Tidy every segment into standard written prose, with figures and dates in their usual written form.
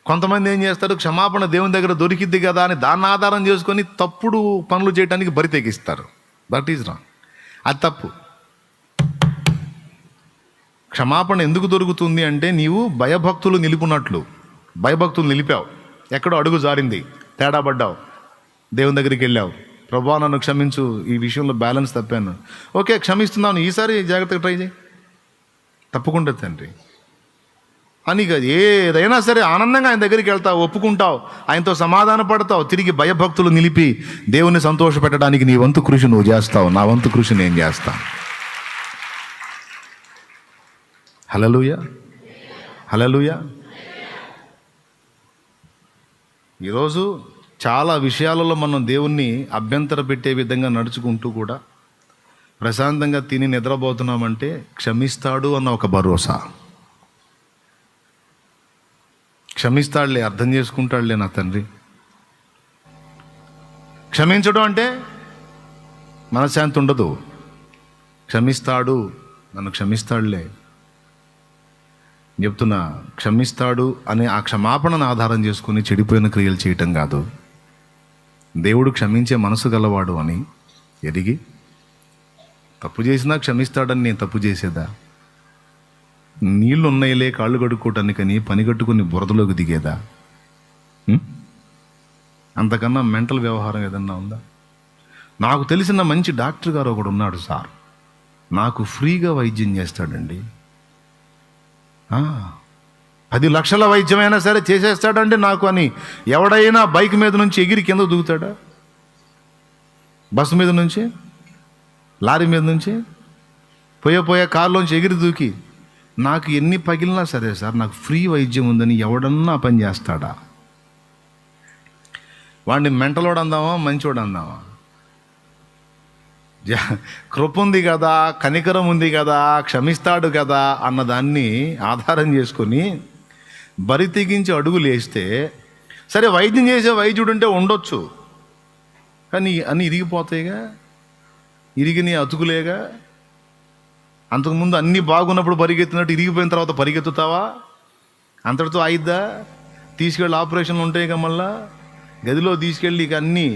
కొంతమంది ఏం చేస్తారు, క్షమాపణ దేవుని దగ్గర దొరికిద్ది కదా అని దాన్ని ఆధారం చేసుకొని తప్పుడు పనులు చేయడానికి బరి తెగిస్తారు. దట్ ఈజ్ రాంగ్, అది తప్పు. క్షమాపణ ఎందుకు దొరుకుతుంది అంటే నీవు భయభక్తులు నిలుపునట్లు. భయభక్తులు నిలిపావు, ఎక్కడో అడుగు జారింది, తేడా పడ్డావు, దేవుని దగ్గరికి వెళ్ళావు, ప్రభువా నన్ను క్షమించు, ఈ విషయంలో బ్యాలెన్స్ తప్పాను, ఓకే క్షమిస్తున్నాను, ఈసారి జాగ్రత్తగా ట్రై చేయి, తప్పకుండా తండ్రి అని. ఏదైనా సరే ఆనందంగా ఆయన దగ్గరికి వెళ్తావు, ఒప్పుకుంటావు, ఆయనతో సమాధాన పడతావు, తిరిగి భయభక్తులు నిలిపి దేవుని సంతోష పెట్టడానికి నీ వంతు కృషి నువ్వు చేస్తావు, నా వంతు కృషి నేను చేస్తాను. హల్లెలూయా, హల్లెలూయా. ఈరోజు చాలా విషయాలలో మనం దేవుణ్ణి అభ్యంతర పెట్టే విధంగా నడుచుకుంటూ కూడా ప్రశాంతంగా తిని నిద్రపోతున్నామంటే క్షమిస్తాడు అన్న ఒక భరోసా. క్షమిస్తాడులే, అర్థం చేసుకుంటాడులే నా తండ్రి. క్షమించడం అంటే మనశ్శాంతి ఉండదు. క్షమిస్తాడు, నన్ను క్షమిస్తాడులే చెప్తున్నా. క్షమిస్తాడు అనే ఆ క్షమాపణను ఆధారం చేసుకుని చెడిపోయిన క్రియలు చేయటం కాదు, దేవుడు క్షమించే మనసు గలవాడు అని ఎరిగి తప్పు చేసినా క్షమిస్తాడని నేను తప్పు చేసేదా? నీళ్ళు ఉన్నాయిలే కాళ్ళు కడుక్కోవటానికని పని కట్టుకుని బురదలోకి దిగేదా? అంతకన్నా మెంటల్ వ్యవహారం ఏదన్నా ఉందా? నాకు తెలిసిన మంచి డాక్టర్ గారు ఒకడు ఉన్నాడు సార్, నాకు ఫ్రీగా వైద్యం చేస్తాడండి. 10 లక్షల వైద్యమైనా సరే చేసేస్తాడండి నాకు అని. ఎవడైనా బైక్ మీద నుంచి ఎగిరి కింద దూకుతాడా? బస్సు మీద నుంచి, లారీ మీద నుంచి, పోయే కారులోంచి ఎగిరి దూకి నాకు ఎన్ని పగిలినా సరే సార్ నాకు ఫ్రీ వైద్యం ఉందని ఎవడన్నా పని చేస్తాడా? వాడిని మెంటలోడు అందామా, మంచోడు అందామా? కృప ఉంది కదా, కనికరం ఉంది కదా, క్షమిస్తాడు కదా అన్నదాన్ని ఆధారం చేసుకొని బరి తెగించి అడుగులు వేస్తే సరే, వైద్యం చేసే వైద్యుడు ఉంటే ఉండొచ్చు, కానీ అన్నీ ఇరిగిపోతాయిగా, ఇరిగిని అతుకులేగా. అంతకుముందు అన్నీ బాగున్నప్పుడు పరిగెత్తినట్టు ఇరిగిపోయిన తర్వాత పరిగెత్తుతావా? అంతటితో అయిద్దా? తీసుకెళ్ళి ఆపరేషన్లు ఉంటాయిగా, మళ్ళా గదిలో తీసుకెళ్ళి ఇక అన్నీ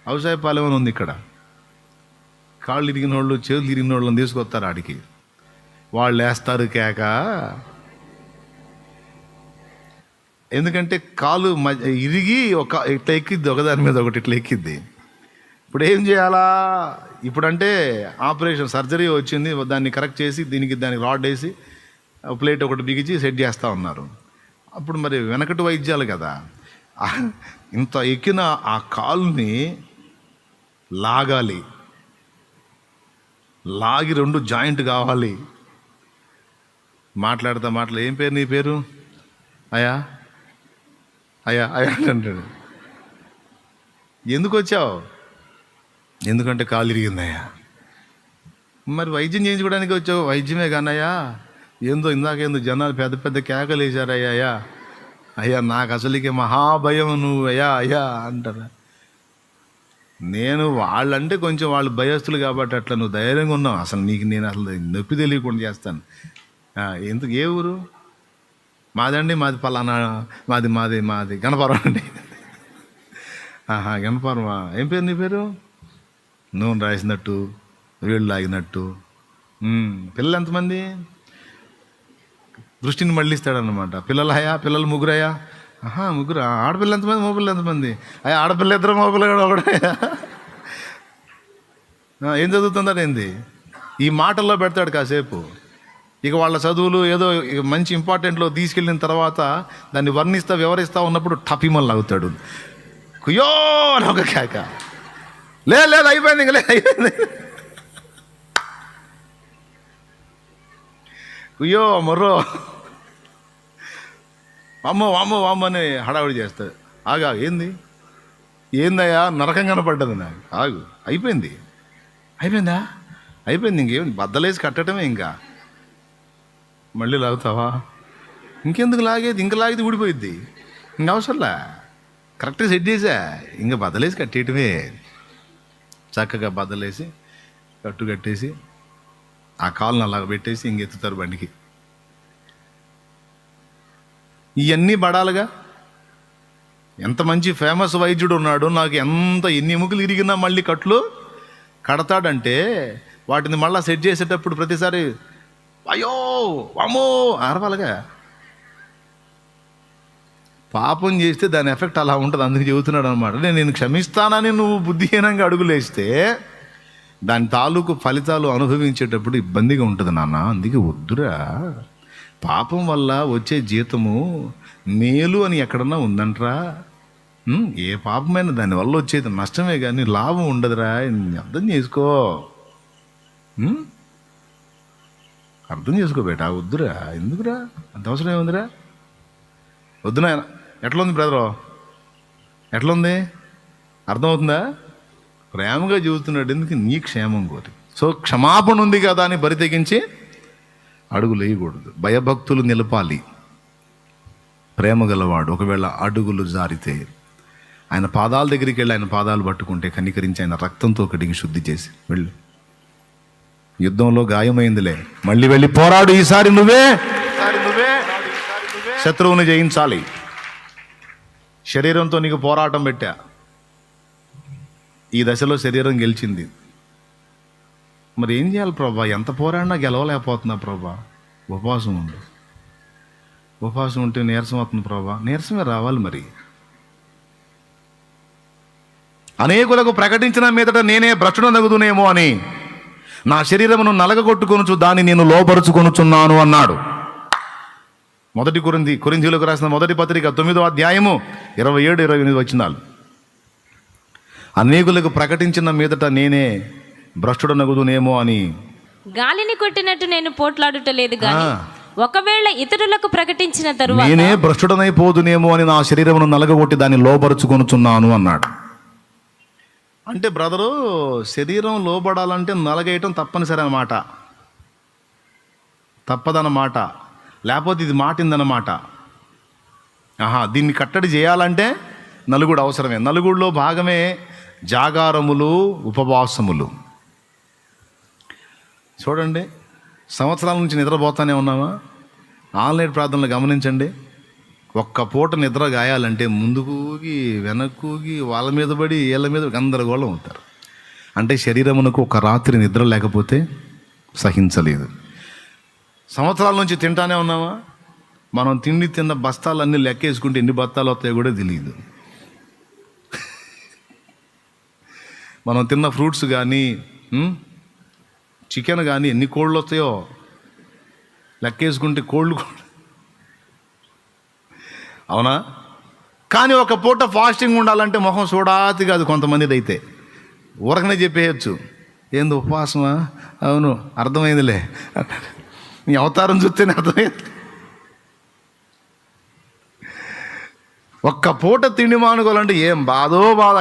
అవసాయపాలెమని ఉంది ఇక్కడ. కాళ్ళు ఇరిగిన వాళ్ళు, చేతులు ఇరిగిన వాళ్ళని తీసుకొస్తారు ఆడికి, వాళ్ళు వేస్తారు కేక. ఎందుకంటే కాలు ఇరిగి ఇట్లా ఎక్కిద్ది, ఒకదాని మీద ఒకటి ఇట్లా ఎక్కిద్ది. ఇప్పుడు ఏం చేయాలా? ఇప్పుడంటే ఆపరేషన్ సర్జరీ వచ్చింది, దాన్ని కరెక్ట్ చేసి దానికి రాడ్ వేసి ప్లేట్ ఒకటి బిగించి సెట్ చేస్తూ ఉన్నారు. అప్పుడు మరి వెనకటి వైద్యాలు కదా, ఇంత ఎక్కిన ఆ కాలుని లాగాలి, లాగి 2 జాయింట్ కావాలి. మాట్లాడతా ఏం పేరు నీ పేరు? అయ్యా అయ్యా అయ్యా అంటాడు. ఎందుకు వచ్చావు? ఎందుకంటే కాలు ఇరిగిందయ్యా. మరి వైద్యం చేయించుకోవడానికి వచ్చావు? వైద్యమే కానయ్యా, ఇందాకేందో జనాలు పెద్ద పెద్ద కేకలు వేశారయ్యా. అయ్యా నాకు అసలుకి మహాభయం, నువ్వు అయ్యా అయ్యా అంటారా? నేను వాళ్ళంటే కొంచెం వాళ్ళు భయస్తులు కాబట్టి అట్లా, నువ్వు ధైర్యంగా ఉన్నావు. అసలు నీకు నేను అసలు నొప్పి తెలియకుండా చేస్తాను. ఎందుకు? ఏ ఊరు? మాదండి, మాది పలానా, మాది గణపవరం అండి. గణపవరమా? ఏం పేరు నీ పేరు? నూనె రాసినట్టు, వేళ్ళు లాగినట్టు. పిల్లలు ఎంతమంది? దృష్టిని మళ్ళిస్తాడనమాట. పిల్లలు ముగ్గురయ్యా? ముగ్గురు. ఆడపిల్ల ఎంతమంది, మగపిల్ల ఎంతమంది? అయ్యా ఆడపిల్ల 2, మగపిల్ల ఒకడయ్యా. ఏం చదువుతుందా ఏంది? ఈ మాటల్లో పెడతాడు కాసేపు. ఇక వాళ్ళ చదువులు ఏదో మంచి ఇంపార్టెంట్లో తీసుకెళ్ళిన తర్వాత దాన్ని వివరిస్తూ ఉన్నప్పుడు టపిమల్ అవుతాడు. కుయ్యో అని ఒక కేక. లేదు అయిపోయింది, ఇంకా అయిపోయింది. కుయ్యో మొర్రో, వామ్మో అని హడావుడి చేస్తాడు. ఆగా ఏందయ్యా నరకం కనపడ్డది నాకు. ఆగు, అయిపోయిందా? ఇంకేం బద్దలేసి కట్టడమే. ఇంకా మళ్ళీ లాగుతావా? ఇంకెందుకు లాగేది? ఇంకా లాగితే ఊడిపోయిద్ది. ఇంక అవసరంలా, కరెక్ట్గా సెట్ చేసా, ఇంకా బద్దలేసి కట్టేయటమే. చక్కగా బద్దలేసి కట్టేసి ఆ కాలుని అలాగ పెట్టేసి ఇంకెత్తుతారు బండికి. ఇవన్నీ పడాలిగా. ఎంత మంచి ఫేమస్ వైద్యుడు ఉన్నాడు, నాకు ఎన్ని ఎముకలు ఇరిగినా మళ్ళీ కట్లు కడతాడంటే వాటిని మళ్ళీ సెట్ చేసేటప్పుడు ప్రతిసారి అయ్యో అమ్మో అరవాలిగా. పాపం చేస్తే దాని ఎఫెక్ట్ అలా ఉంటుంది. అందుకు చెబుతున్నాడు అనమాట. నేను క్షమిస్తానని నువ్వు బుద్ధిహీనంగా అడుగులేస్తే దాని తాలూకు ఫలితాలు అనుభవించేటప్పుడు ఇబ్బందిగా ఉంటుంది నాన్న. అందుకే వద్దురా. పాపం వల్ల వచ్చే జీతము మేలు అని ఎక్కడన్నా ఉందంట్రా. ఏ పాపమైనా దానివల్ల వచ్చేది నష్టమే కానీ లాభం ఉండదురా. అర్థం చేసుకో, అర్థం చేసుకో బేటా. వద్దురా, ఎందుకురా అంత అవసరం ఏముందిరా. వద్దు నాయన. ఎట్లా ఉంది బ్రదరు, ఎట్లా ఉంది, అర్థమవుతుందా? ప్రేమగా చెబుతున్నాడు, ఎందుకు నీ క్షేమం కోరి. సో క్షమాపణ ఉంది కదా అని బరి తెగించి అడుగులు వేయకూడదు. భయభక్తులు నిలపాలి. ప్రేమ గలవాడు ఒకవేళ అడుగులు జారితే ఆయన పాదాల దగ్గరికి వెళ్ళి ఆయన పాదాలు పట్టుకుంటే కనికరించి ఆయన రక్తంతో కడిగి శుద్ధి చేసి వెళ్ళు. యుద్ధంలో గాయమైందిలే, మళ్ళీ వెళ్ళి పోరాడు. ఈసారి నువ్వే శత్రువుని జయించాలి. శరీరంతో నీకు పోరాటం పెట్టా, ఈ దశలో శరీరం గెలిచింది. మరి ఏం చేయాలి ప్రభా? ఎంత పోరాడినా గెలవలేకపోతున్నా ప్రభా. ఉపవాసం ఉండు. ఉపవాసం ఉంటే నీరసం అవుతుంది ప్రభా. నీరసమే రావాలి. మరి అనేకులకు ప్రకటించిన మీదట నేనే భ్రష్టుడు నగుదునేమో అని నా శరీరమును నలగగొట్టుకొనుచు దాన్ని నేను లోపరుచుకొనుచున్నాను అన్నాడు. మొదటి కొరింథీయులకు రాసిన మొదటి పత్రిక 9వ అధ్యాయము 27-28 వచనాలు. అనేకులకు ప్రకటించిన మీదట నేనే భ్రష్టుడు నగుదునేమో అని. గాలిని కొట్టినట్టు నేను పోట్లాడుటలేదు గాని ఒకవేళ ఇతరులకు ప్రకటించిన తరువాత నేనే భ్రష్టుడనైపోదునేమో అని నా శరీరమును నలగగొట్టి దాన్ని లోపరుచుకొనుచున్నాను అన్నాడు. అంటే బ్రదరు, శరీరం లోబడాలంటే నలగేయటం తప్పనిసరి అన్నమాట, తప్పదన్నమాట. లేకపోతే ఇది మాటిందన్నమాట. దీన్ని కట్టడి చేయాలంటే నలుగుడు అవసరమే. నలుగుడిలో భాగమే జాగారములు, ఉపవాసములు. చూడండి, సంవత్సరాల నుంచి నిద్రపోతానే ఉన్నామా? ఆన్లైన్ ప్రార్థనలు గమనించండి. ఒక్క పూట నిద్ర గాయాలంటే ముందుకుగి వెనక్కుగి వాళ్ళ మీద పడి వీళ్ళ మీద గందరగోళం అవుతారు. అంటే శరీరమునకు ఒక రాత్రి నిద్ర లేకపోతే సహించలేదు. సంవత్సరాల నుంచి తింటానే ఉన్నామా? మనం తిన్న బస్తాలన్నీ లెక్కేసుకుంటే ఎన్ని బస్తాలు వస్తాయో కూడా తెలియదు. మనం తిన్న ఫ్రూట్స్ కానీ చికెన్ కానీ ఎన్ని కోళ్ళు వస్తాయో లెక్కేసుకుంటే కోళ్ళు అవునా? కానీ ఒక పూట ఫాస్టింగ్ ఉండాలంటే మొహం చూడాతి కాదు కొంతమందిది. అయితే ఊరకనే చెప్పేయచ్చు, ఏంది ఉపవాసమా? అవును, అర్థమైందిలే, నీ అవతారం చూస్తేనే అర్థమైంది. ఒక్క పూట తిండి మానుకోవాలంటే ఏం బాధ,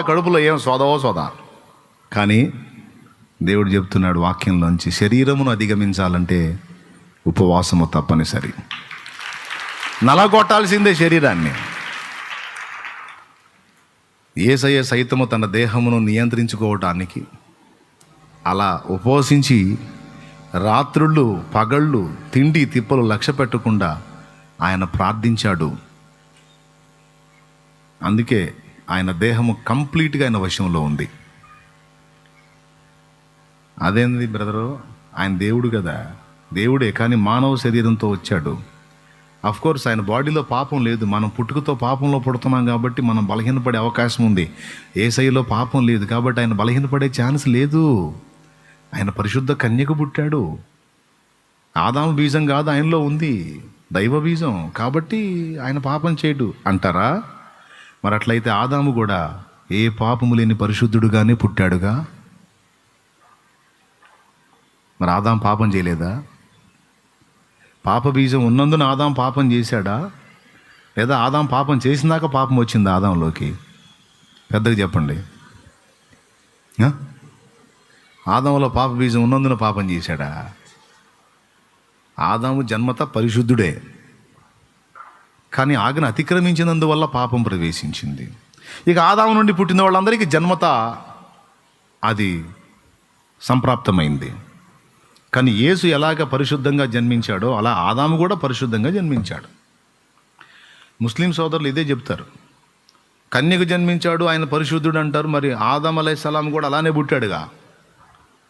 కడుపులో ఏం సోదా. కానీ దేవుడు చెప్తున్నాడు వాక్యంలోంచి, శరీరమును అధిగమించాలంటే ఉపవాసము తప్పనిసరి. నలగొట్టాల్సిందే శరీరాన్ని. యేసయ్య సైతము తన దేహమును నియంత్రించుకోవటానికి అలా ఉపవసించి రాత్రుళ్ళు పగళ్ళు తిండి తిప్పలు లక్ష్య పెట్టకుండా ఆయన ప్రార్థించాడు. అందుకే ఆయన దేహము కంప్లీట్గా ఆయన వశంలో ఉంది. అదేంది బ్రదరు, ఆయన దేవుడు కదా, దేవుడే, కానీ మానవ శరీరంతో వచ్చాడు. కోర్స్ ఆయన బాడీలో పాపం లేదు. మనం పుట్టుకతో పాపంలో పుడుతున్నాం కాబట్టి మనం బలహీనపడే అవకాశం ఉంది. యేసయ్యలో పాపం లేదు కాబట్టి ఆయన బలహీనపడే ఛాన్స్ లేదు. ఆయన పరిశుద్ధ కన్యకు పుట్టాడు. ఆదాము బీజం కాదు, ఆయనలో ఉంది దైవ బీజం, కాబట్టి ఆయన పాపం చేయడు అంటారా? మరి అట్లయితే ఆదాము కూడా ఏ పాపము లేని పరిశుద్ధుడుగానే పుట్టాడుగా. మరి ఆదాం పాపం చేయలేదా? పాప బీజం ఉన్నందున ఆదాం పాపం చేశాడా? లేదా ఆదాం పాపం చేసినాక పాపం వచ్చింది ఆదాంలోకి? పెద్దగా చెప్పండి. ఆదాంలో పాప బీజం ఉన్నందున పాపం చేశాడా? ఆదాము జన్మత పరిశుద్ధుడే, కానీ ఆజ్ఞ అతిక్రమించినందువల్ల పాపం ప్రవేశించింది. ఇక ఆదాము నుండి పుట్టిన వాళ్ళందరికీ జన్మత అది సంప్రాప్తమైంది. కానీ యేసు ఎలాగ పరిశుద్ధంగా జన్మించాడో అలా ఆదాము కూడా పరిశుద్ధంగా జన్మించాడు. ముస్లిం సోదరులు ఇదే చెప్తారు. కన్యకు జన్మించాడు, ఆయన పరిశుద్ధుడు అంటారు. మరి ఆదం అలైహిస్సలాం కూడా అలానే పుట్టాడుగా,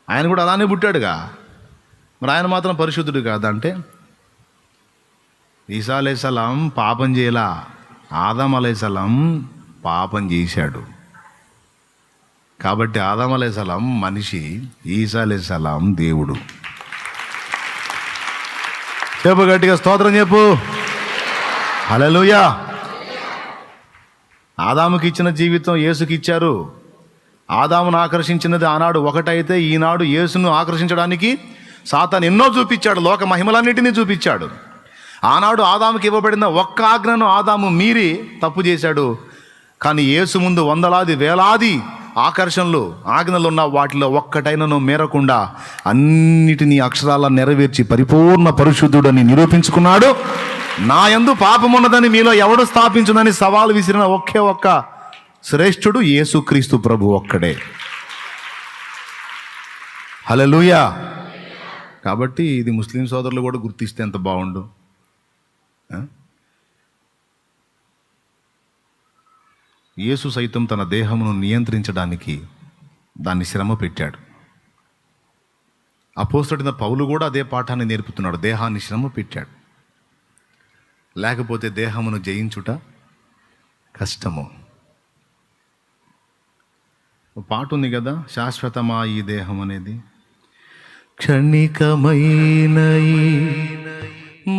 ఆయన కూడా అలానే పుట్టాడుగా, మరి ఆయన మాత్రం పరిశుద్ధుడు కాదంటే, ఈసా అలైహిస్సలాం పాపం చేయలా, ఆదం అలైహిస్సలాం పాపం చేశాడు. కాబట్టి ఆదం అలైహిస్సలాం మనిషి, ఈసా అలైహిస్సలాం దేవుడు. చెప్పు గట్టిగా స్తోత్రం చెప్పు. హల్లెలూయా. ఆదాముకి ఇచ్చిన జీవితం యేసుకి ఇచ్చారు. ఆదామును ఆకర్షించినది ఆనాడు ఒకటైతే, ఈనాడు యేసును ఆకర్షించడానికి సాతాను ఎన్నో చూపించాడు, లోక మహిమలన్నిటినీ చూపించాడు. ఆనాడు ఆదాముకి ఇవ్వబడిన ఒక్క ఆజ్ఞను ఆదాము మీరి తప్పు చేశాడు. కానీ యేసు ముందు వందలాది వేలాది ఆకర్షణలు ఆజ్ఞలు ఉన్న వాటిలో ఒక్కటైనను మేరకుండా అన్నిటినీ అక్షరాల నెరవేర్చి పరిపూర్ణ పరిశుద్ధుడని నిరూపించుకున్నాడు. నా యందు పాపమున్నదని మీలో ఎవడు స్థాపించునని సవాలు విసిరిన ఒకే ఒక్క శ్రేష్ఠుడు యేసుక్రీస్తు ప్రభు ఒక్కడే. హల్లెలూయా. కాబట్టి ఇది ముస్లిం సోదరులు కూడా గుర్తిస్తే ఎంత బాగుండు. యేసు సైతం తన దేహమును నియంత్రించడానికి దాన్ని శ్రమ పెట్టాడు. అపోస్తలుడైన పౌలు కూడా అదే పాఠాన్ని నేర్పుతున్నాడు. దేహాన్ని శ్రమ పెట్టాడు, లేకపోతే దేహమును జయించుట కష్టము. పాట ఉంది కదా, శాశ్వతమా ఈ దేహం అనేది, క్షణికమైన ఈ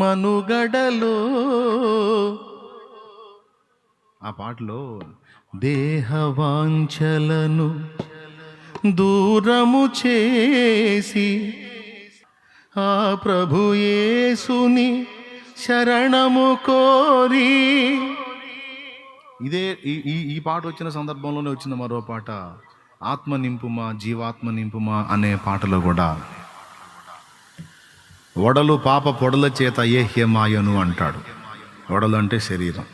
మనుగడలో. ఆ పాటలో దేహవాంఛలను దూరము చేసి ఆ ప్రభు యేసుని శరణము కోరి, ఇదే ఈ పాట వచ్చిన సందర్భంలోనే వచ్చిన మరో పాట, ఆత్మ నింపుమా జీవాత్మ నింపుమా అనే పాటలో కూడా వడలు పాప పొడల చేత ఏహ్యమాయను అంటాడు. వడలు అంటే శరీరం.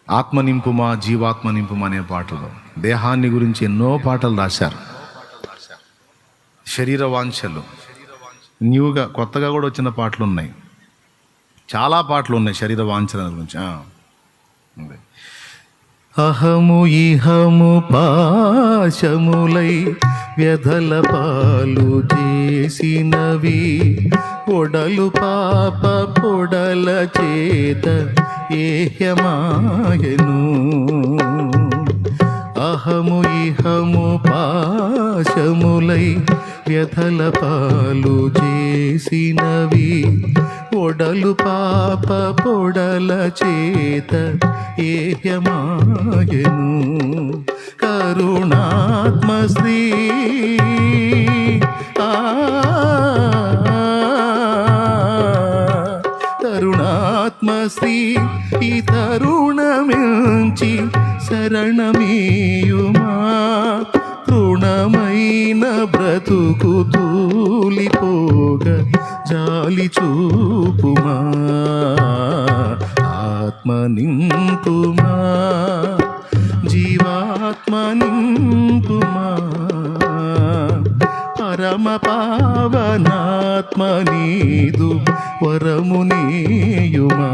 ఆత్మ నింపుమా జీవాత్మ నింపుమా అనే పాటలు దేహాన్ని గురించి ఎన్నో పాటలు రాశారు. శరీర వాంఛలు న్యూగా కొత్తగా కూడా వచ్చిన పాటలు ఉన్నాయి, చాలా పాటలు ఉన్నాయి శరీర వాంఛల గురించి. అహము ఇహము పాశములై వ్యధల పాలు చేసినవి, పొడలు పాప పొడల చేత ఏహ్యమాయను. అహము ఇహము పాశములై వ్యధల పాలు చేసినవి, పొడలు పాప పొడల చేత ఏహ్యమాయను. కరుణాత్మ శ్రీ కరుణాత్మశ్రీ ఈ తరుణమించి శరణమీయుమా, తృణమైన బ్రతుకు తూలిపోగ జాలి చూపుమా, ఆత్మ నింపుమా జీవాత్మ నింపుమా, పరమ పావనాత్మ నీదు వరమునీయుమా,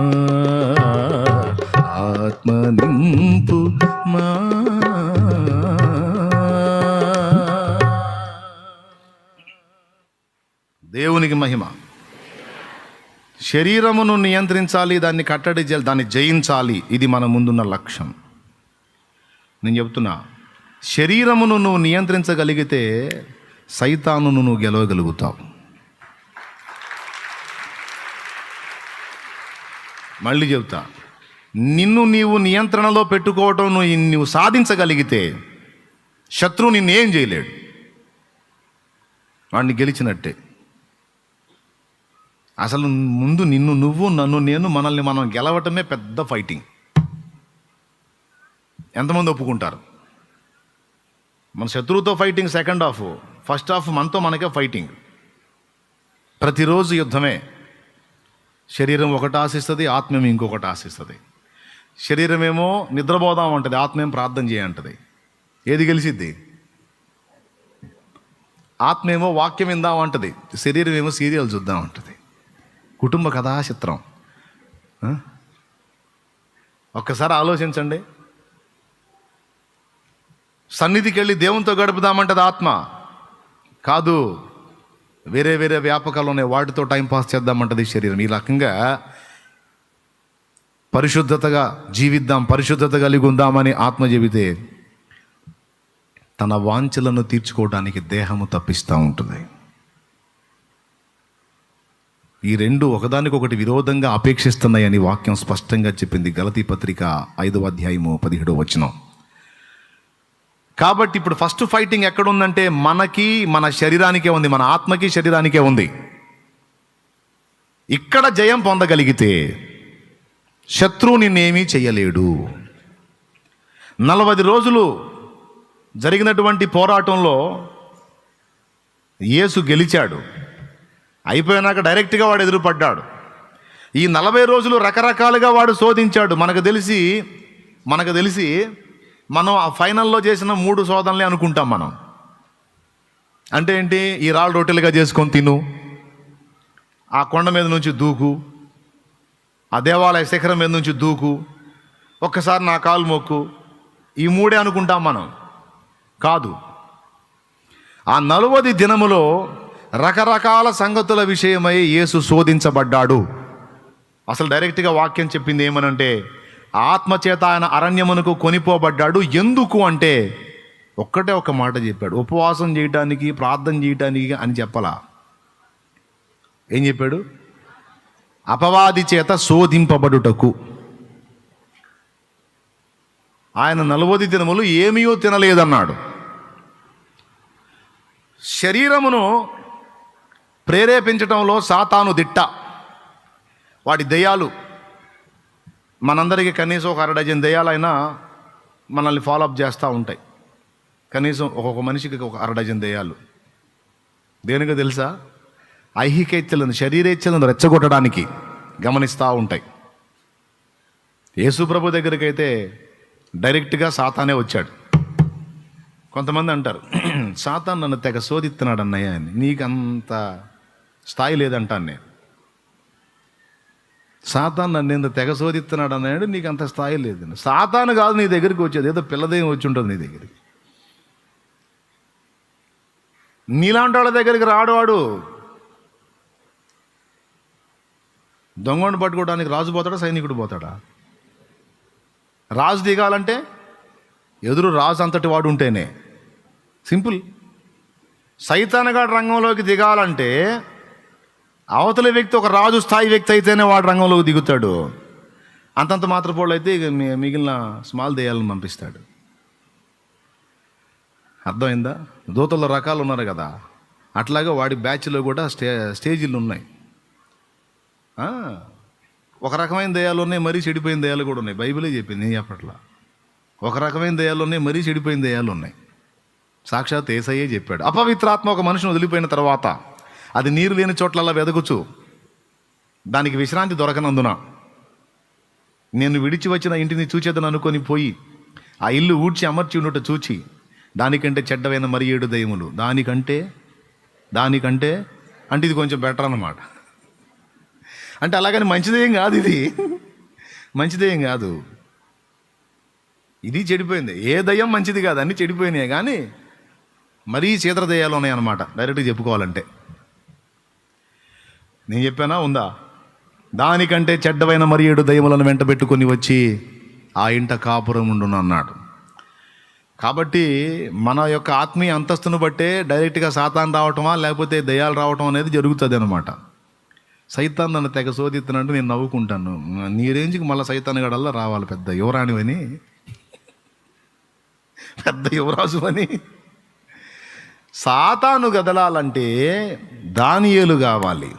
ఆత్మ నింపుమా. దేవునికి మహిమ. శరీరమును నియంత్రించాలి, దాన్ని కట్టడి చేయాలి, దాన్ని జయించాలి. ఇది మన ముందున్న లక్ష్యం. నేను చెప్తున్నా, శరీరమును నువ్వు నియంత్రించగలిగితే సైతానును నువ్వు గెలవగలుగుతావు. మళ్ళీ చెప్తా, నిన్ను నీవు నియంత్రణలో పెట్టుకోవటం నువ్వు సాధించగలిగితే శత్రువు నిన్నేం చేయలేడు, వాడిని గెలిచినట్టే. అసలు ముందు నిన్ను నువ్వు నన్ను నేను మనల్ని మనం గెలవటమే పెద్ద ఫైటింగ్. ఎంతమంది ఒప్పుకుంటారు? మన శత్రువుతో fighting second half, first half మనతో మనకే ఫైటింగ్. ప్రతిరోజు యుద్ధమే. శరీరం ఒకటి ఆశిస్తుంది, ఆత్మేమో ఇంకొకటి ఆశిస్తుంది. శరీరమేమో నిద్రపోదాం అంటది, ఆత్మేమో ప్రార్థన చేయంటది. ఏది గెలిచిద్ది? ఆత్మేమో వాక్యం విందాం అంటది, శరీరం ఏమో సీరియల్ చూద్దాం అంటది. కుటుంబ కథా చిత్రం. ఒక్కసారి ఆలోచించండి. సన్నిధికి వెళ్ళి దేవునితో గడుపుదామంటది ఆత్మ. కాదు, వేరే వేరే వ్యాపకాలు ఉన్నాయి, వాటితో టైంపాస్ చేద్దామంటది శరీరం. ఈ రకంగా పరిశుద్ధతగా జీవిద్దాం, పరిశుద్ధత కలిగి ఉందామని ఆత్మ చెబితే తన వాంఛలను తీర్చుకోవడానికి దేహము తప్పిస్తూ ఉంటుంది. ఈ రెండు ఒకదానికొకటి విరోధంగా అపేక్షిస్తున్నాయని వాక్యం స్పష్టంగా చెప్పింది. గలతీ పత్రిక 5వ అధ్యాయము 17వ వచనం. కాబట్టి ఇప్పుడు ఫస్ట్ ఫైటింగ్ ఎక్కడుందంటే మనకి, మన శరీరానికే ఉంది, మన ఆత్మకి శరీరానికే ఉంది. ఇక్కడ జయం పొందగలిగితే శత్రువు నిన్నేమీ చెయ్యలేడు. 40 రోజులు జరిగినటువంటి పోరాటంలో యేసు గెలిచాడు. అయిపోయినాక డైరెక్ట్గా వాడు ఎదురుపడ్డాడు. ఈ 40 రోజులు రకరకాలుగా వాడు శోధించాడు. మనకు తెలిసి మనం ఆ ఫైనల్లో చేసిన 3 శోధనలే అనుకుంటాం మనం. అంటే ఏంటి? ఈ రాళ్ళు రొట్టెలుగా చేసుకొని తిను, ఆ కొండ మీద నుంచి దూకు, ఆ దేవాలయ శిఖరం మీద నుంచి దూకు, ఒక్కసారి నా కాలు మొక్కు, ఈ 3 అనుకుంటాం మనం. కాదు, ఆ 40 దినములో రకరకాల సంగతుల విషయమై యేసు శోధించబడ్డాడు. అసలు డైరెక్ట్గా వాక్యం చెప్పింది ఏమనంటే, ఆత్మచేత ఆయన అరణ్యమునకు కొనిపోబడ్డాడు. ఎందుకు అంటే ఒక్కటే ఒక మాట చెప్పాడు, ఉపవాసం చేయటానికి, ప్రార్థన చేయటానికి అని చెప్పలా. ఏం చెప్పాడు? అపవాది చేత శోధింపబడుటకు. ఆయన 40 దినములు ఏమీయో తినలేదన్నాడు. శరీరమును ప్రేరేపించటంలో సాతాను దిట్ట. వాడి దెయ్యాలు మనందరికీ కనీసం ఒక 60 దెయ్యాలైనా మనల్ని ఫాలోఅప్ చేస్తూ ఉంటాయి. కనీసం ఒక్కొక్క మనిషికి ఒక 60 దెయ్యాలు. దేనికో తెలుసా? ఐహికేచ్ఛలను, శరీరేచ్ఛలను రెచ్చగొట్టడానికి గమనిస్తూ ఉంటాయి. యేసు ప్రభు దగ్గరికి అయితే డైరెక్ట్గా సాతానే వచ్చాడు. కొంతమంది అంటారు, సాతాన్ నన్ను తెగ శోధిస్తున్నాడు అన్నయ్య అని. నీకు అంత స్థాయి లేదంటాను నేను. సాతాన్ నన్ను ఎంత తెగ శోధిస్తున్నాడు అన్నాడు, నీకు అంత స్థాయి లేదు. సాతాను కాదు నీ దగ్గరికి వచ్చేది, ఏదో పిల్లదేం వచ్చి ఉంటుంది నీ దగ్గరికి. నీలాంటి వాళ్ళ దగ్గరికి రాడు వాడు. దొంగను పట్టుకోవడానికి రాజు పోతాడా, సైనికుడు పోతాడా? రాజు దిగాలంటే ఎదురు రాజు అంతటి వాడు ఉంటేనే. సింపుల్. సైతానుగాడు రంగంలోకి దిగాలంటే అవతలి వ్యక్తి ఒక రాజు స్థాయి వ్యక్తి అయితేనే వాడు రంగంలోకి దిగుతాడు. అంతంత మాత్రపోళ్ళు అయితే ఇక మిగిలిన స్మాల్ దెయ్యాలను పంపిస్తాడు. అర్థమైందా? దూతల రకాలు ఉన్నారు కదా, అట్లాగా వాడి బ్యాచ్లో కూడా స్టేజీలు ఉన్నాయి. ఒక రకమైన దెయ్యాలు ఉన్నాయి, మరీ చెడిపోయిన దెయ్యాలు కూడా ఉన్నాయి. బైబిలే చెప్పింది, నేను చెప్పట్లా. ఒక రకమైన దెయ్యాలు ఉన్నాయి, మరీ చెడిపోయిన దెయ్యాలు ఉన్నాయి. సాక్షాత్ యేసయ్యే చెప్పాడు. అపవిత్రాత్మ ఒక మనిషిని వదిలిపోయిన తర్వాత అది నీరు లేని చోట్లల్లా వెదకుచు దానికి విశ్రాంతి దొరకనందున నేను విడిచి వచ్చిన ఇంటిని చూచేదని అనుకొని పోయి ఆ ఇల్లు ఊడ్చి అమర్చి ఉన్నట్టు చూచి దానికంటే చెడ్డవైన మరి 7 దయ్యములు దానికంటే అంటే ఇది కొంచెం బెటర్ అన్నమాట. అంటే అలాగని మంచిదేం కాదు, ఇది మంచిదేం కాదు, ఇది చెడిపోయింది. ఏ దయ్యం మంచిది కాదు, అన్నీ చెడిపోయినాయి. కానీ మరీ చీదర దయ్యాలు ఉన్నాయన్నమాట, డైరెక్ట్గా చెప్పుకోవాలంటే. నేను చెప్పానా? ఉందా? దానికంటే చెడ్డవైన మరి 7 దయ్యములను వెంట పెట్టుకొని వచ్చి ఆ ఇంట కాపురం ఉండును అన్నాడు. కాబట్టి మన యొక్క ఆత్మీయ అంతస్తును బట్టే డైరెక్ట్గా సాతాను రావటమా లేకపోతే దయ్యాలు రావటం అనేది జరుగుతుంది అనమాట. సైతాన్ నన్ను తెగ శోధిస్తున్నాడు, నేను నవ్వుకుంటాను. నీ రేంజ్కి మళ్ళీ సైతాన్ గడల్లా రావాలి, పెద్ద యువరాణివని, పెద్ద యువరాజు అని. సాతాను గదలాలంటే దానియేలు కావాలి,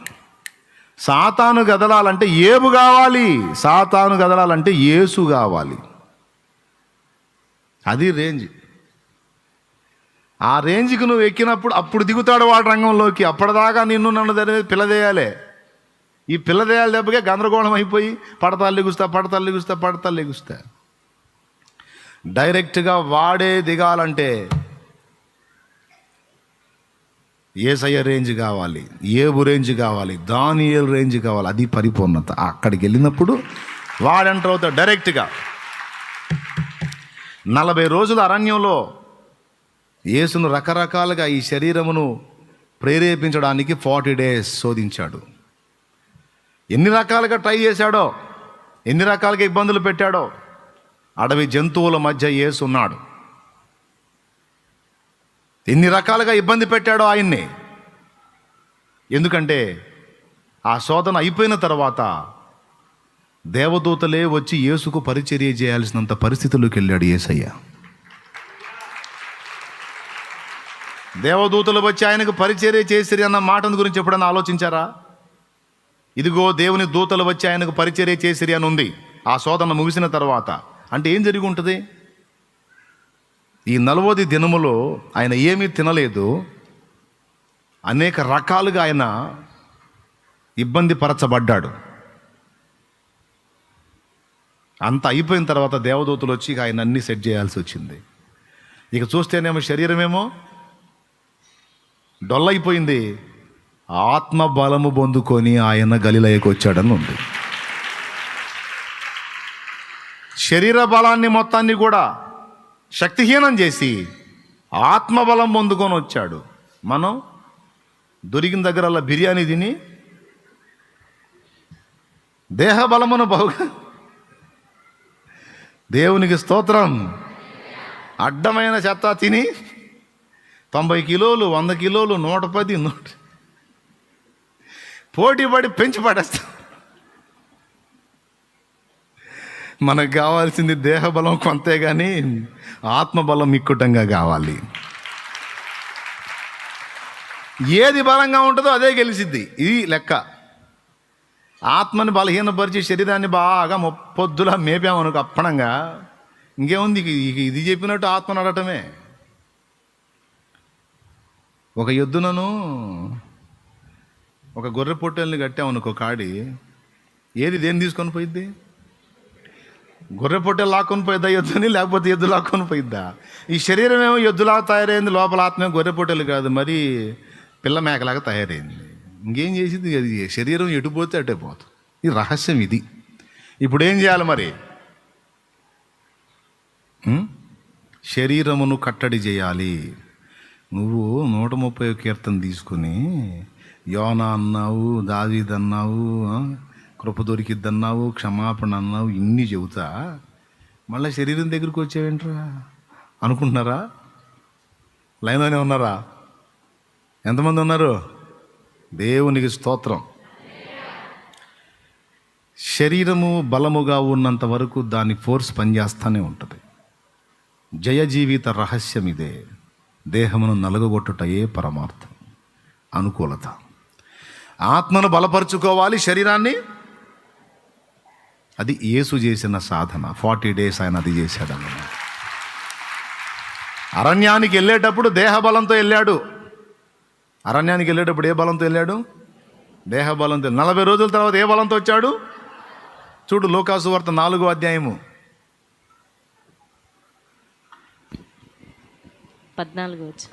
సాతాను గదలాలంటే ఏబు కావాలి, సాతాను గదలాలంటే యేసు కావాలి. అది రేంజ్. ఆ రేంజ్కి నువ్వు ఎక్కినప్పుడు అప్పుడు దిగుతాడు వాడు రంగంలోకి. అప్పటిదాకా నన్ను జరిగేది పిల్లదేయాలే. ఈ పిల్లదేయాల దెబ్బకే గందరగోళం అయిపోయి పడతాలు లెగుస్తా. డైరెక్ట్గా వాడే దిగాలంటే యేసయ్య రేంజ్ కావాలి, ఏబు రేంజ్ కావాలి, దానియేలు రేంజ్ కావాలి. అది పరిపూర్ణత. అక్కడికి వెళ్ళినప్పుడు వాడు ఎంటర్ అవుతాడు డైరెక్ట్గా. 40 రోజుల అరణ్యంలో యేసును రకరకాలుగా ఈ శరీరమును ప్రేరేపించడానికి 40 days శోధించాడు. ఎన్ని రకాలుగా ట్రై చేశాడో, ఎన్ని రకాలుగా ఇబ్బందులు పెట్టాడో. అడవి జంతువుల మధ్య యేసు ఉన్నాడు. ఎన్ని రకాలుగా ఇబ్బంది పెట్టాడో ఆయన్ని. ఎందుకంటే ఆ శోధన అయిపోయిన తర్వాత దేవదూతలే వచ్చి యేసుకు పరిచర్య చేయాల్సినంత పరిస్థితుల్లోకి వెళ్ళాడు యేసయ్య. దేవదూతలు వచ్చి ఆయనకు పరిచర్య చేసిరి అన్న మాట గురించి ఎప్పుడైనా ఆలోచించారా? ఇదిగో దేవుని దూతలు వచ్చి ఆయనకు పరిచర్య చేసిరి అని ఉంది ఆ శోధన ముగిసిన తర్వాత. అంటే ఏం జరిగి ఉంటుంది? ఈ 40 దినములో ఆయన ఏమీ తినలేదు. అనేక రకాలుగా ఆయన ఇబ్బంది పరచబడ్డాడు. అంత అయిపోయిన తర్వాత దేవదూతలు వచ్చి ఆయన అన్ని సెట్ చేయాల్సి వచ్చింది. ఇక చూస్తేనేమో శరీరమేమో డొల్లైపోయింది. ఆత్మ బలము పొందుకొని ఆయన గలిలయకు వచ్చాడని ఉంది. శరీర బలాన్ని మొత్తాన్ని కూడా శక్తిహీనం చేసి ఆత్మబలం పొందుకొని వచ్చాడు. మనం దొరికిన దగ్గరల్లా బిర్యానీ తిని దేహ బలమును బహుగా, దేవునికి స్తోత్రం, అడ్డమైన చెత్త తిని 90 కిలోలు, 100 కిలోలు, 110 పోటీ పడి పెంచి పడేస్తాం. మనకు కావాల్సింది దేహబలం కొంతే కానీ ఆత్మబలం మిక్కుటంగా కావాలి. ఏది బలంగా ఉంటుందో అదే గెలిచిద్ది. ఇది లెక్క. ఆత్మని బలహీనపరిచి శరీరాన్ని బాగా పొద్దులా మేపామనుకో అప్పణంగా, ఇంకేముంది? ఇది చెప్పినట్టు ఆత్మ నడటమే. ఒక ఎద్దునను ఒక గొర్రె పొట్టేల్ని కట్టామనుకో కాడి, ఏది దేన్ని తీసుకొని పోయిద్ది? గొర్రె పొట్టేలు లాక్కొని పోయిద్దా ఎద్దుని, లేకపోతే ఎద్దు లాక్కొని పోయిద్దా? ఈ శరీరం ఏమో ఎద్దులా తయారైంది, లోపల ఆత్మ గొర్రె పొట్టేలు కాదు, మరి పిల్ల మేకలాగా తయారైంది. ఇంకేం చేసింది? అది శరీరం ఎటు పోతే అటే పోతుంది. ఈ రహస్యం ఇది. ఇప్పుడు ఏం చేయాలి మరి? శరీరమును కట్టడి చేయాలి. నువ్వు 130 కీర్తన తీసుకుని యోనా అన్నావు, దావీద్ అన్నావు, కృప దొరికిద్దన్నావు, క్షమాపణ అన్నావు, ఇన్ని చెబుతా మళ్ళీ శరీరం దగ్గరికి వచ్చావేంట్రా అనుకుంటున్నారా? లైన్లోనే ఉన్నారా? ఎంతమంది ఉన్నారు? దేవునికి స్తోత్రం. శరీరము బలముగా ఉన్నంత వరకు దాని ఫోర్స్ పనిచేస్తూనే ఉంటుంది. జయ జీవిత రహస్యం ఇదే. దేహమును నలగొట్టుటయే పరమార్థం, అనుకూలత. ఆత్మను బలపరుచుకోవాలి, శరీరాన్ని. అది యేసు చేసిన సాధన. 40 days ఆయన అది చేశాడన్నమాట. అరణ్యానికి వెళ్ళేటప్పుడు దేహబలంతో వెళ్ళాడు. అరణ్యానికి వెళ్ళేటప్పుడు ఏ బలంతో వెళ్ళాడు? దేహబలంతో. 40 రోజుల తర్వాత ఏ బలంతో వచ్చాడు? చూడు, లూకాసు వార్త 4వ అధ్యాయము 14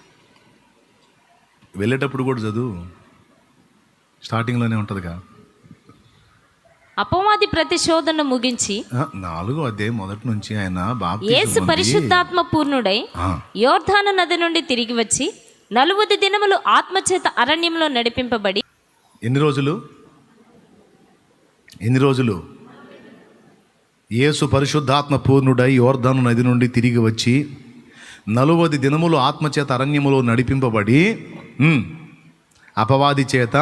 వెళ్ళేటప్పుడు కూడా చదువు, స్టార్టింగ్లోనే ఉంటుందిగా. అపవాది ప్రతిశోధన ముగించి 4వ అధ్యాయం మొదటి నుంచి ఆయన యేసు పరిశుద్ధాత్మ పూర్ణుడై యోర్దాను నది నుండి తిరిగి వచ్చి 40 దినములు ఆత్మచేత అరణ్యంలో నడిపింపబడి. ఎన్ని రోజులు? యేసు పరిశుద్ధాత్మ పూర్ణుడై యోర్దాను నది నుండి తిరిగి వచ్చి 40 దినములు ఆత్మచేత అరణ్యములో నడిపింపబడి అపవాది చేత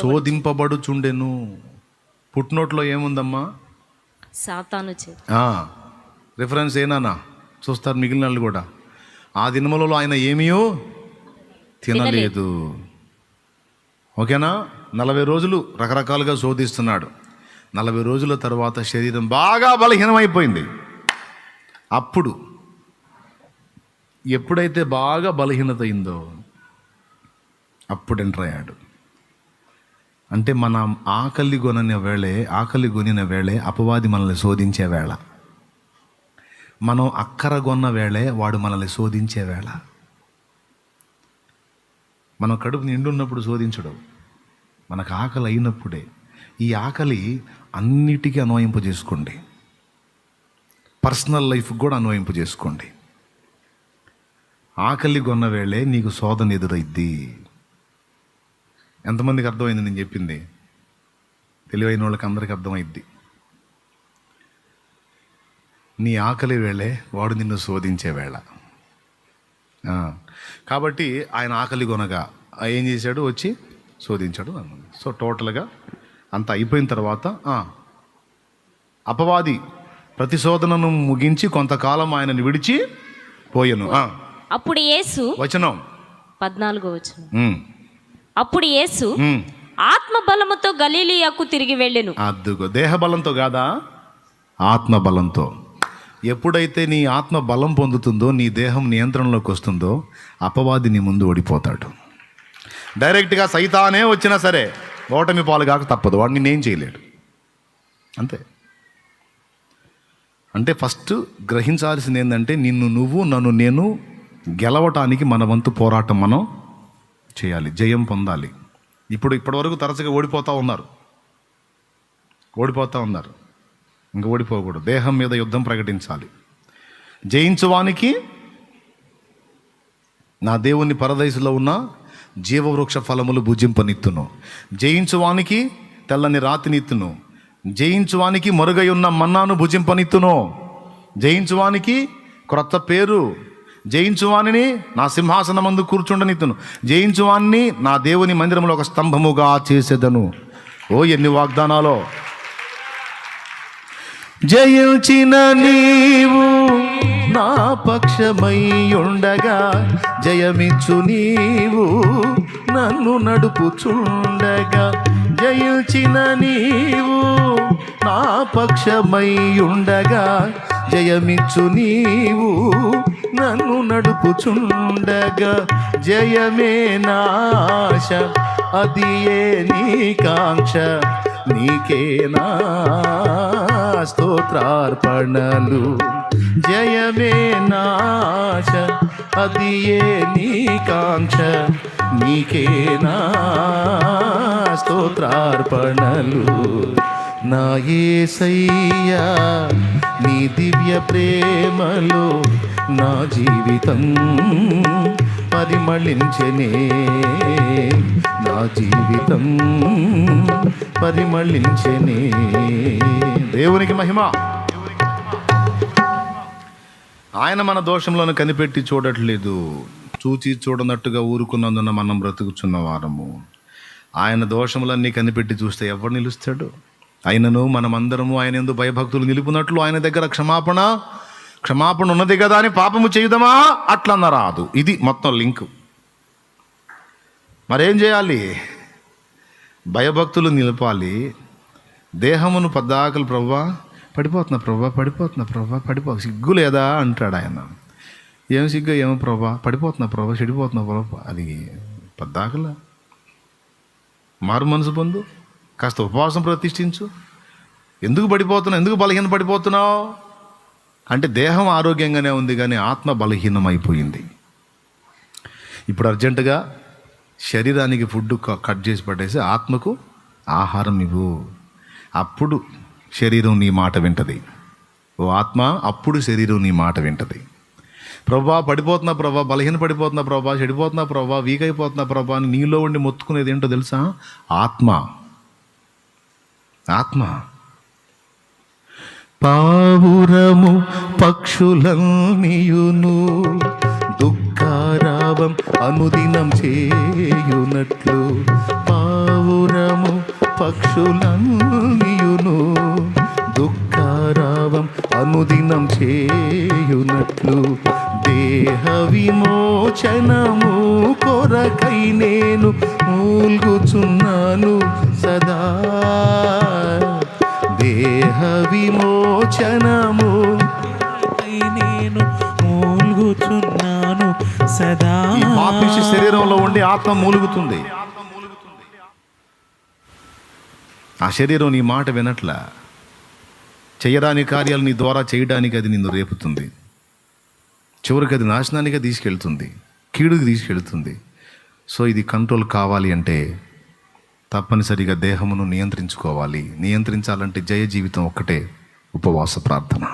శోధింపబడుచుండెను. పుట్నోట్లో ఏముందమ్మా? సాతాను చేత. రిఫరెన్స్ ఏనా చూస్తారు మిగిలిన వాళ్ళు కూడా. ఆ దినములలో ఆయన ఏమీయో తినలేదు. ఓకేనా? 40 రోజులు రకరకాలుగా శోధిస్తున్నాడు. 40 రోజుల తర్వాత శరీరం బాగా బలహీనమైపోయింది. అప్పుడు ఎప్పుడైతే బాగా బలహీనత అయిందో అప్పుడు ఎంటర్ అయ్యాడు. అంటే మనం ఆకలి కొనిన వేళే అపవాది మనల్ని శోధించే వేళ. మనం అక్కర కొన్న వేళే వాడు మనల్ని శోధించే వేళ. మనం కడుపు నిండున్నప్పుడు శోధించడు, మనకు ఆకలి అయినప్పుడే. ఈ ఆకలి అన్నిటికీ అన్వయింపు చేసుకోండి, పర్సనల్ లైఫ్కి కూడా అన్వయింపు చేసుకోండి. ఆకలి కొన్న వేళే నీకు శోధన ఎదురైద్ది. ఎంతమందికి అర్థమైంది నేను చెప్పింది? తెలివైన వాళ్ళకి అందరికీ అర్థమైద్ది. నీ ఆకలి వేళే వాడు నిన్ను శోధించే వేళ. కాబట్టి ఆయన ఆకలి కొనగా ఏం చేశాడు? వచ్చి శోధించాడు అన్నది. సో టోటల్గా అంత అయిపోయిన తర్వాత అపవాది ప్రతిశోధనను ముగించి కొంతకాలం ఆయనను విడిచి పోయెను. అప్పుడు యేసు, వచనం 14వ వచనం, అప్పుడు యేసు ఆత్మ బలముతో గలిలయకు తిరిగి వెళ్ళెను. అద్దుగో, దేహ బలంతో కాదా, ఆత్మ బలంతో. ఎప్పుడైతే నీ ఆత్మ బలం పొందుతుందో, నీ దేహం నియంత్రణలోకి వస్తుందో, అపవాది నీ ముందు ఓడిపోతాడు. డైరెక్ట్గా సైతానే వచ్చినా సరే ఓటమి పాలు కాక తప్పదు, వాడిని నేనేం చేయలేడు. అంతే. అంటే ఫస్ట్ గ్రహించాల్సింది ఏంటంటే, నిన్ను నువ్వు, నన్ను నేను గెలవటానికి మన వంతు పోరాటం మనం చేయాలి, జయం పొందాలి. ఇప్పటివరకు తరచుగా ఓడిపోతూ ఉన్నారు, ఇంకా ఓడిపోకూడదు. దేహం మీద యుద్ధం ప్రకటించాలి. జయించువానికి నా దేవుని పరదైసులో ఉన్న జీవవృక్ష ఫలములు భుజింపనిత్తును, జయించువానికి తెల్లని రాతినిత్తును, జయించువానికి మరుగై ఉన్న మన్నాను భుజింపనిత్తును, జయించువానికి క్రొత్త పేరు, జయించువానిని నా సింహాసనమందు కూర్చుండనిత్తును, జయించువాన్ని నా దేవుని మందిరంలో ఒక స్తంభముగా చేసేదను. ఓ ఎన్ని వాగ్దానాలో! జయించిన నీవు నా పక్షమై ఉండగా, జయమిచ్చు నీవు నన్ను నడుపుచుండగా, జయించిన నీవు నా పక్షమై ఉండగా, జయమిచ్చు నీవు నన్ను నడుపుచుండగా, జయమే నాశ అది ఏ నీ కాంక్ష, నీకే నా స్తోత్రార్పణలు. జయమే నాశ అది ఏ నీ కాంక్ష, నీకే నా స్తోత్రార్పణలు. నా యేసయ్యా నీ దివ్య ప్రేమలో నా జీవితం పరిమళించెనే, నా జీవితం పరిమళించెనే. దేవునికి మహిమ. ఆయన మన దోషంలోను కనిపెట్టి చూడట్లేదు, చూచి చూడనట్టుగా ఊరుకున్నందున మనం బ్రతుకుచున్న వారము. ఆయన దోషములన్నీ కనిపెట్టి చూస్తే ఎవరు నిలుస్తాడు? అయినను మనమందరము ఆయన యందు భయభక్తులు నిలుపునట్లు ఆయన దగ్గర క్షమాపణ ఉన్నది కదా అని పాపము చేయుదమా అట్లన్న రాదు. ఇది మొత్తం లింకు. మరేం చేయాలి? భయభక్తులు నిలపాలి. దేహమును పద్దాకలు ప్రభువా పడిపోతున్నా సిగ్గు లేదా అంటాడు ఆయన. ఏం సిగ్గు, ఏమో ప్రభా, పడిపోతున్నా ప్రభా, చెడిపోతున్నా ప్రభా. అది పద్దాకలా మారు మనసు పొందు, కాస్త ఉపవాసం ప్రతిష్ఠించు. ఎందుకు పడిపోతున్నావు, ఎందుకు బలహీన పడిపోతున్నావు అంటే, దేహం ఆరోగ్యంగానే ఉంది కానీ ఆత్మ బలహీనమైపోయింది. ఇప్పుడు అర్జెంటుగా శరీరానికి ఫుడ్ కట్ చేసి పట్టేసి ఆత్మకు ఆహారం ఇవ్వు. అప్పుడు శరీరం నీ మాట వింటది. ఓ ఆత్మ, అప్పుడు శరీరం నీ మాట వింటది. ప్రభా పడిపోతున్నా ప్రభా, బలహీన పడిపోతున్నా ప్రభా, చెడిపోతున్నా ప్రభా, వీక్ అయిపోతున్నా ప్రభా అని నీలో ఉండి మొత్తుకునేది ఏంటో తెలుసా? ఆత్మ. పావురము పక్షులన్నీయును దుఃఖారావం అనుదినం చేయునట్లు, పావురము పక్షులన్నీయును దుఃఖారావం అనుదినం చేయునట్లు, దేహ విమోచనము కొరకై నేను మూల్గుచున్నాను సదా. దేహ విమోచనము నేను మూల్గుచున్నాను సదా. ఈ పాపిష్టి శరీరంలో ఉండి ఆత్మ మూలుగుతుంది. ఆ శరీరం నీ మాట వినట్లా. చేయరాని కార్యాలు నీ ద్వారా చేయడానికి అది నిన్ను రేపుతుంది. చివరికి అది నాశనానికి తీసుకెళ్తుంది, కీడుకి తీసుకెళ్తుంది. సో ఇది కంట్రోల్ కావాలి అంటే తప్పనిసరిగా దేహమును నియంత్రించుకోవాలి. నియంత్రించాలంటే జయ జీవితం ఒక్కటే, ఉపవాస ప్రార్థన.